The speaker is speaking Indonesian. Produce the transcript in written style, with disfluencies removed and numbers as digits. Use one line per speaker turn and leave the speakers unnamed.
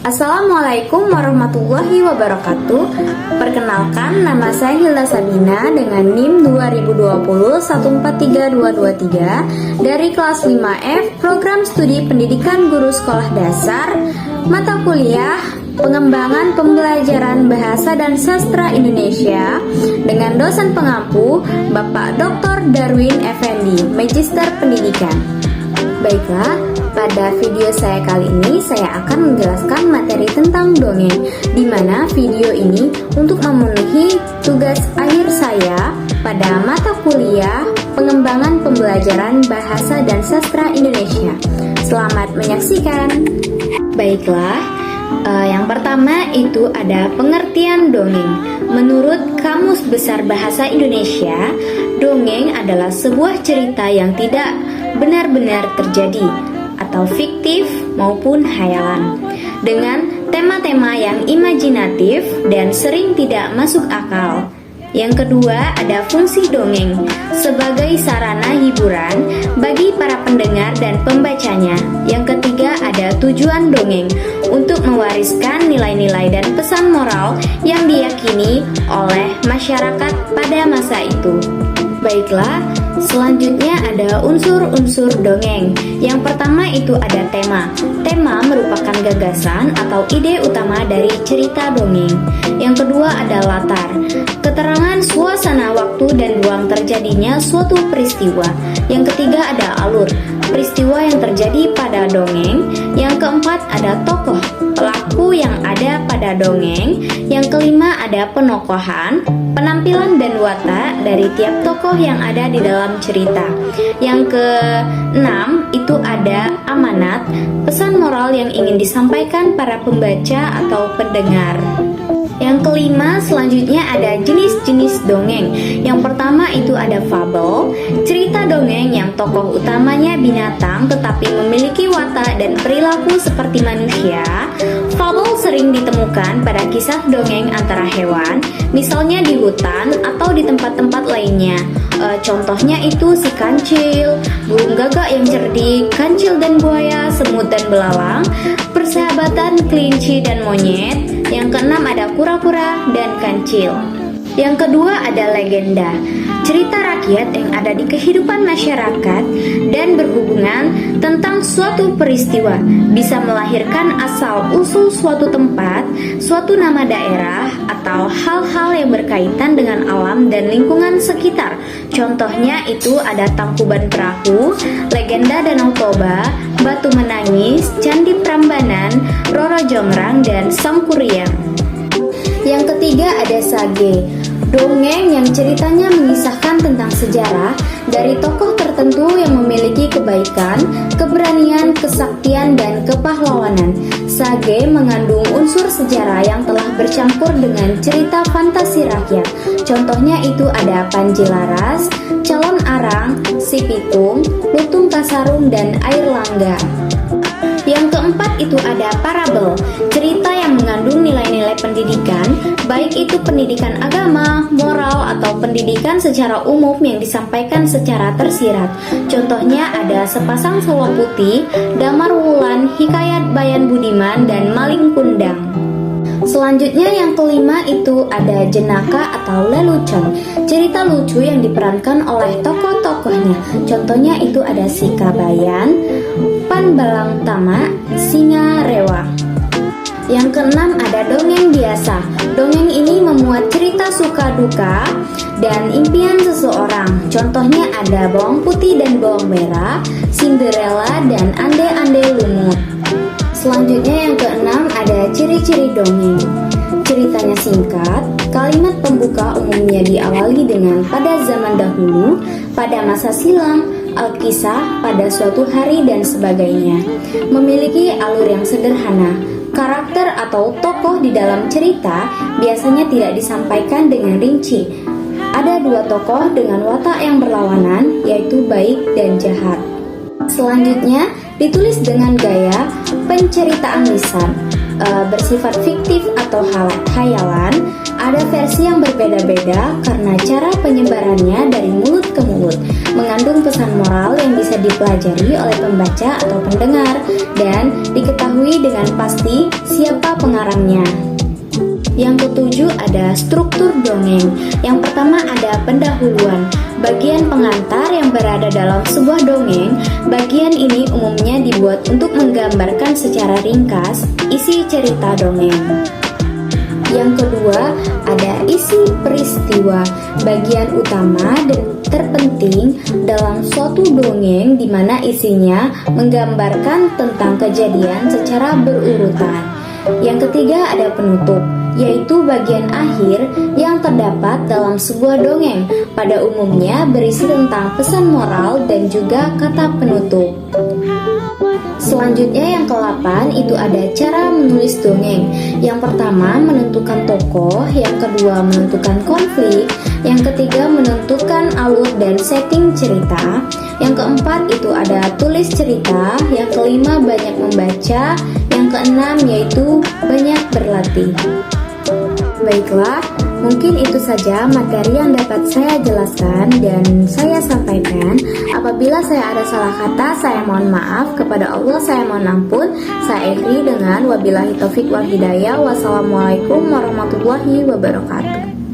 Assalamualaikum warahmatullahi wabarakatuh. Perkenalkan, nama saya Hilda Sabina dengan NIM 2020143223 dari kelas 5F Program Studi Pendidikan Guru Sekolah Dasar, mata kuliah Pengembangan Pembelajaran Bahasa dan Sastra Indonesia dengan dosen pengampu Bapak Dr. Darwin Effendi, Magister Pendidikan. Baiklah, pada video saya kali ini saya akan menjelaskan materi tentang dongeng, di mana video ini untuk memenuhi tugas akhir saya pada mata kuliah Pengembangan Pembelajaran Bahasa dan Sastra Indonesia. Selamat menyaksikan. Baiklah, yang pertama itu ada pengertian dongeng. Menurut Kamus Besar Bahasa Indonesia, dongeng adalah sebuah cerita yang tidak benar-benar terjadi atau fiktif maupun hayalan, dengan tema-tema yang imajinatif dan sering tidak masuk akal. Yang kedua ada fungsi dongeng sebagai sarana hiburan bagi para pendengar dan pembacanya. Yang ketiga ada tujuan dongeng untuk mewariskan nilai-nilai dan pesan moral yang diyakini oleh masyarakat pada masa itu. Baiklah, selanjutnya ada unsur-unsur dongeng. Yang pertama itu ada tema. Tema merupakan gagasan atau ide utama dari cerita dongeng. Yang kedua ada latar. Keterangan suasana, waktu, dan ruang terjadinya suatu peristiwa. Yang ketiga ada alur. Peristiwa yang terjadi pada dongeng. Yang keempat ada tokoh, pelaku yang ada pada dongeng. Yang kelima ada penokohan, penampilan dan watak dari tiap tokoh yang ada di dalam cerita. Yang keenam itu ada amanat, pesan moral yang ingin disampaikan para pembaca atau pendengar. Yang kelima selanjutnya ada jenis-jenis dongeng. Yang pertama itu ada fabel, cerita dongeng yang tokoh utamanya binatang tetapi memiliki watak dan perilaku seperti manusia. Fabel sering ditemukan pada kisah dongeng antara hewan, misalnya di hutan atau di tempat-tempat lainnya. Contohnya itu si kancil, burung gagak yang cerdik, kancil dan buaya, semut dan belalang, persahabatan kelinci dan monyet. Yang keenam ada kura-kura dan kancil. Yang kedua ada legenda, cerita rakyat yang ada di kehidupan masyarakat dan berhubungan tentang suatu peristiwa, bisa melahirkan asal-usul suatu tempat, suatu nama daerah, atau hal-hal yang berkaitan dengan alam dan lingkungan sekitar. Contohnya itu ada Tangkuban Perahu, legenda Danau Toba, Batu Menangis, Candi Prambanan, Roro Jonggrang, dan Sangkuriang. Yang ketiga ada sage, dongeng yang ceritanya mengisahkan tentang sejarah dari tokoh tertentu yang memiliki kebaikan, keberanian, kesaktian, dan kepahlawanan. Sage mengandung unsur sejarah yang telah bercampur dengan cerita fantasi rakyat. Contohnya itu ada Panji Laras, Calon Arang, Si Pitung, Lutung Kasarung, dan Air Langga. Yang keempat itu ada parabel, cerita yang mengandung nilai-nilai pendidikan, baik itu pendidikan agama, moral, atau pendidikan secara umum yang disampaikan secara tersirat. Contohnya ada Sepasang Solo Putih, Damar Wulan, Hikayat Bayan Budiman, dan Maling Kundang. Selanjutnya yang kelima itu ada jenaka atau lelucon, cerita lucu yang diperankan oleh tokoh-tokohnya. Contohnya itu ada Si Kabayan, Pan Balang Tama, Singa Rewa. Yang keenam ada dongeng biasa. Dongeng ini memuat cerita suka duka dan impian seseorang. Contohnya ada Bawang Putih dan Bawang Merah, Cinderella, dan Ande-Ande Lumut. Selanjutnya yang keenam ada ciri-ciri dongeng. Ceritanya singkat, kalimat pembuka umumnya diawali dengan pada zaman dahulu, pada masa silam, Alkisah, pada suatu hari, dan sebagainya. Memiliki alur yang sederhana. Karakter atau tokoh di dalam cerita biasanya tidak disampaikan dengan rinci. Ada dua tokoh dengan watak yang berlawanan, yaitu baik dan jahat. Selanjutnya ditulis dengan gaya penceritaan lisan. bersifat fiktif atau hayalan. Ada versi yang berbeda-beda karena cara penyebarannya dari mulut ke mulut, mengandung pesan moral yang bisa dipelajari oleh pembaca atau pendengar, dan diketahui dengan pasti siapa pengarangnya. Yang ketujuh ada struktur dongeng. Yang pertama ada pendahuluan, bagian pengantar yang berada dalam sebuah dongeng. Bagian ini umumnya dibuat untuk menggambarkan secara ringkas isi cerita dongeng. Yang kedua ada isi peristiwa, bagian utama dan terpenting dalam suatu dongeng di mana isinya menggambarkan tentang kejadian secara berurutan. Yang ketiga ada penutup, yaitu bagian akhir yang terdapat dalam sebuah dongeng, pada umumnya berisi tentang pesan moral dan juga kata penutup. Selanjutnya yang ke-8 itu ada cara menulis dongeng. Yang pertama menentukan tokoh, yang kedua menentukan konflik, yang ketiga menentukan alur dan setting cerita, yang keempat itu ada tulis cerita, yang kelima banyak membaca, yang keenam yaitu banyak berlatih. Baiklah, mungkin itu saja materi yang dapat saya jelaskan dan saya sampaikan. Apabila saya ada salah kata, saya mohon maaf. Kepada Allah saya mohon ampun. Saya akhiri dengan wabillahi taufik wal hidayah. Wassalamualaikum warahmatullahi wabarakatuh.